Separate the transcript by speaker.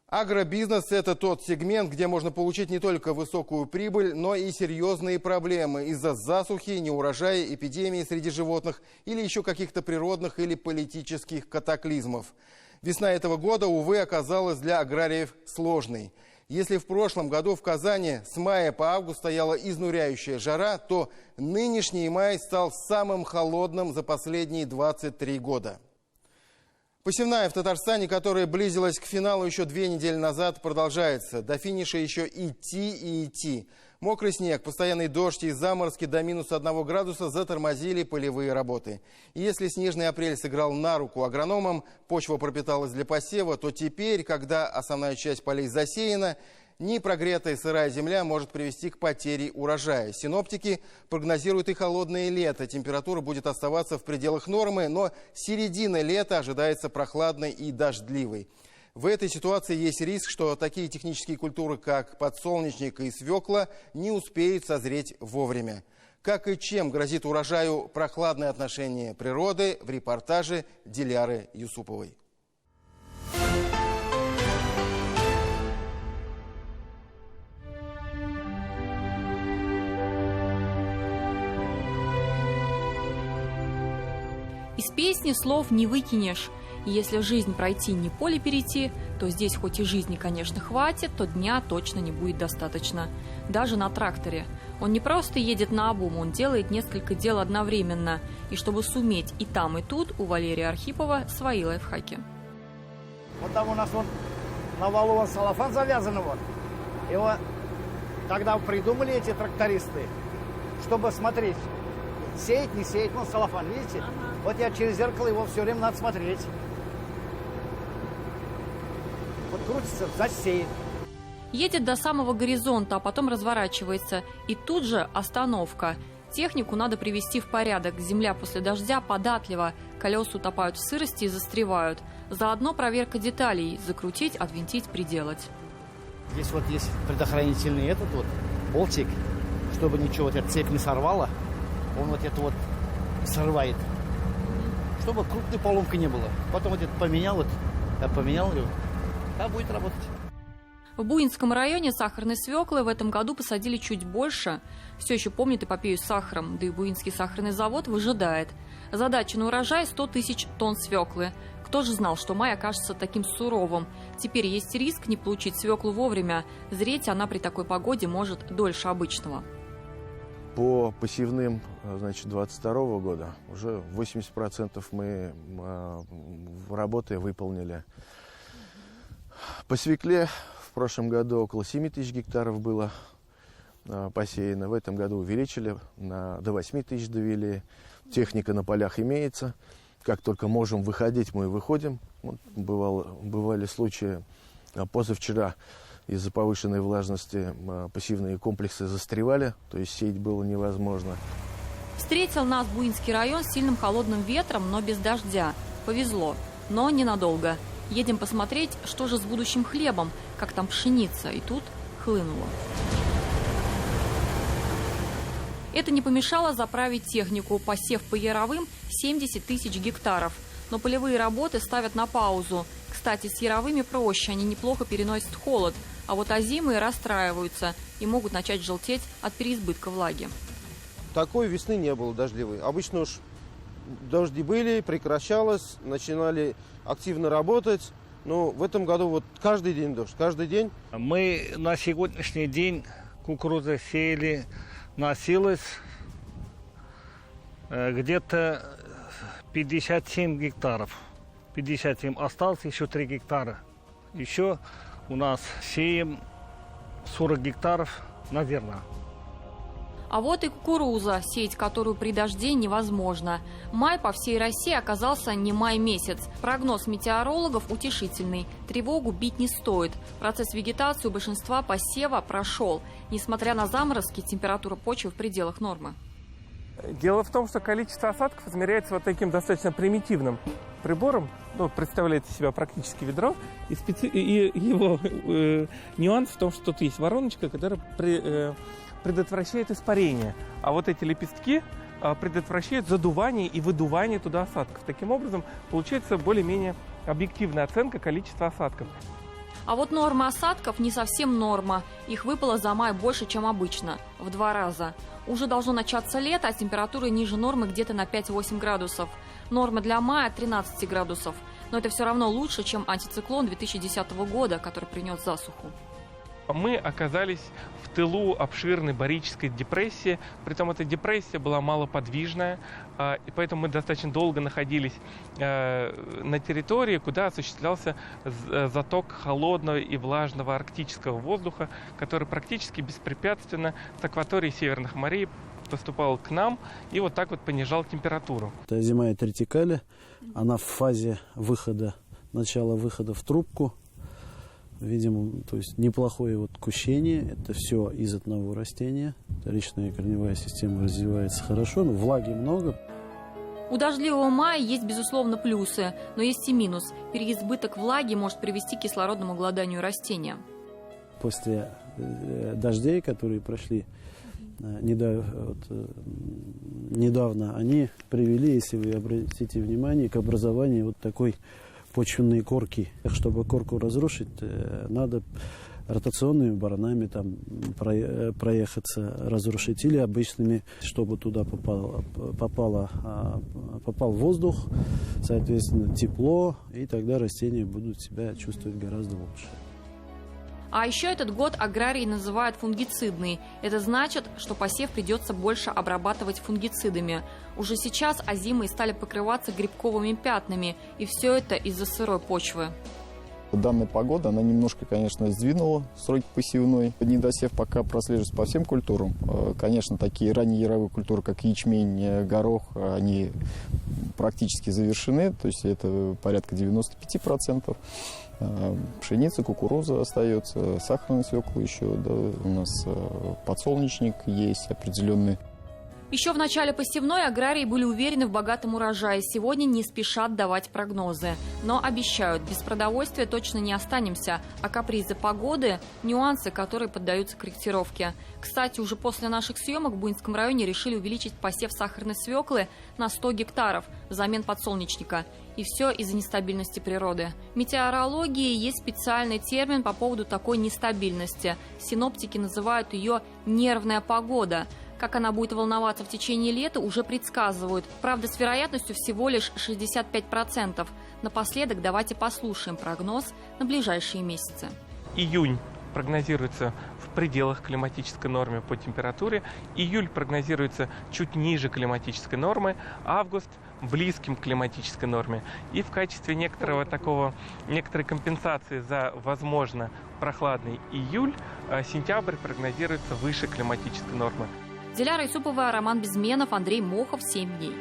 Speaker 1: Агробизнес – это тот сегмент, где можно получить не только высокую прибыль, но и серьезные проблемы из-за засухи, неурожая, эпидемии среди животных или еще каких-то природных или политических катаклизмов. Весна этого года, увы, оказалась для аграриев сложной. Если в прошлом году в Казани с мая по август стояла изнуряющая жара, то нынешний май стал самым холодным за последние 23 года. Посевная в Татарстане, которая близилась к финалу еще 2 недели назад, продолжается. До финиша еще идти и идти. Мокрый снег, постоянный дождь и заморозки до -1 градуса затормозили полевые работы. И если снежный апрель сыграл на руку агрономам, почва пропиталась для посева, то теперь, когда основная часть полей засеяна, непрогретая сырая земля может привести к потере урожая. Синоптики прогнозируют и холодное лето. Температура будет оставаться в пределах нормы, но середина лета ожидается прохладной и дождливой. В этой ситуации есть риск, что такие технические культуры, как подсолнечник и свекла, не успеют созреть вовремя. Как и чем грозит урожаю прохладное отношение природы, в репортаже Диляры Юсуповой.
Speaker 2: Из песни слов не выкинешь. И если жизнь пройти, не поле перейти, то здесь хоть и жизни, конечно, хватит, то дня точно не будет достаточно. Даже на тракторе. Он не просто едет наобум, он делает несколько дел одновременно. И чтобы суметь и там, и тут, у Валерия Архипова свои лайфхаки.
Speaker 3: Вот там у нас на валу салафан завязан. Его тогда придумали эти трактористы, чтобы смотреть, сеять, не сеять, салафан, видите? Вот я через зеркало его все время надо смотреть. Вот крутится, засеет.
Speaker 2: Едет до самого горизонта, а потом разворачивается. И тут же остановка. Технику надо привести в порядок. Земля после дождя податлива. Колеса утопают в сырости и застревают. Заодно проверка деталей. Закрутить, отвинтить, приделать.
Speaker 3: Здесь вот есть предохранительный болтик, чтобы ничего, эта цепь не сорвала. Он это срывает. Чтобы крупной поломки не было. Потом это поменял его, будет работать.
Speaker 2: В Буинском районе сахарной свеклы в этом году посадили чуть больше. Все еще помнит эпопею с сахаром, да и Буинский сахарный завод выжидает. Задача на урожай 100 тысяч тонн свеклы. Кто же знал, что май окажется таким суровым? Теперь есть риск не получить свеклу вовремя. Зреть она при такой погоде может дольше обычного.
Speaker 4: По посевным, 22 года уже 80% мы работы выполнили. По свекле в прошлом году около 7 тысяч гектаров было посеяно. В этом году увеличили, до 8 тысяч довели. Техника на полях имеется. Как только можем выходить, мы выходим. Бывали случаи позавчера. Из-за повышенной влажности посевные комплексы застревали, то есть сеять было невозможно.
Speaker 2: Встретил нас Буинский район с сильным холодным ветром, но без дождя. Повезло, но ненадолго. Едем посмотреть, что же с будущим хлебом, как там пшеница, и тут хлынуло. Это не помешало заправить технику. Посев по яровым 70 тысяч гектаров. Но полевые работы ставят на паузу. Кстати, с яровыми проще, они неплохо переносят холод. А вот озимые расстраиваются и могут начать желтеть от переизбытка влаги.
Speaker 5: Такой весны не было дождливой. Обычно уж дожди были, прекращалось, начинали активно работать. Но в этом году каждый день дождь, каждый день.
Speaker 6: Мы на сегодняшний день кукурузу сеяли, носилось где-то 57 гектаров. 57 осталось, еще 3 гектара. Еще у нас сеем 40 гектаров на зерна.
Speaker 2: А вот и кукуруза, сеять которую при дожде невозможно. Май по всей России оказался не май месяц. Прогноз метеорологов утешительный. Тревогу бить не стоит. Процесс вегетации у большинства посева прошел. Несмотря на заморозки, температура почвы в пределах нормы.
Speaker 7: Дело в том, что количество осадков измеряется вот таким достаточно примитивным прибором. Представляет из себя практически ведро. И его нюанс в том, что тут есть вороночка, которая предотвращает испарение. А вот эти лепестки предотвращают задувание и выдувание туда осадков. Таким образом, получается более-менее объективная оценка количества осадков.
Speaker 2: А вот норма осадков не совсем норма. Их выпало за май больше, чем обычно. В 2 раза. Уже должно начаться лето, а температура ниже нормы где-то на 5-8 градусов. Норма для мая 13 градусов. Но это все равно лучше, чем антициклон 2010 года, который принес засуху.
Speaker 7: Мы оказались в тылу обширной барической депрессии. Притом эта депрессия была малоподвижная, и поэтому мы достаточно долго находились на территории, куда осуществлялся заток холодного и влажного арктического воздуха, который практически беспрепятственно с акватории северных морей поступал к нам и вот так вот понижал температуру.
Speaker 8: Это зима тертикали, она в фазе выхода, начала выхода в трубку. Видимо, то есть неплохое вот кущение. Это все из одного растения. Вторичная корневая система развивается хорошо, но влаги много.
Speaker 2: У дождливого мая есть, безусловно, плюсы, но есть и минус. Переизбыток влаги может привести к кислородному голоданию растения.
Speaker 8: После дождей, которые прошли недавно, они привели, если вы обратите внимание, к образованию вот такой почвенные корки. Чтобы корку разрушить, надо ротационными баранами там проехаться, разрушить, или обычными, чтобы туда попал воздух, соответственно, тепло, и тогда растения будут себя чувствовать гораздо лучше.
Speaker 2: А еще этот год аграрии называют фунгицидный. Это значит, что посев придется больше обрабатывать фунгицидами. Уже сейчас озимы стали покрываться грибковыми пятнами, и все это из-за сырой почвы.
Speaker 9: Данная погода, она немножко, конечно, сдвинула сроки посевной. Недосев пока прослеживается по всем культурам. Конечно, такие ранние яровые культуры, как ячмень, горох, они практически завершены, то есть это порядка 95%. Пшеница, кукуруза остается, сахарная свекла еще, да, у нас подсолнечник есть определенный.
Speaker 2: Еще в начале посевной аграрии были уверены в богатом урожае. Сегодня не спешат давать прогнозы. Но обещают, без продовольствия точно не останемся. А капризы погоды – нюансы, которые поддаются корректировке. Кстати, уже после наших съемок в Буинском районе решили увеличить посев сахарной свеклы на 100 гектаров взамен подсолнечника. И все из-за нестабильности природы. В метеорологии есть специальный термин по поводу такой нестабильности. Синоптики называют ее «нервная погода». Как она будет волноваться в течение лета, уже предсказывают. Правда, с вероятностью всего лишь 65%. Напоследок давайте послушаем прогноз на ближайшие месяцы.
Speaker 7: Июнь прогнозируется в пределах климатической нормы по температуре. Июль прогнозируется чуть ниже климатической нормы. Август близким к климатической норме. И в качестве некоторой компенсации за, возможно, прохладный июль, сентябрь прогнозируется выше климатической нормы.
Speaker 2: Диляра Исупова, Роман Безменов, Андрей Мохов, 7 дней.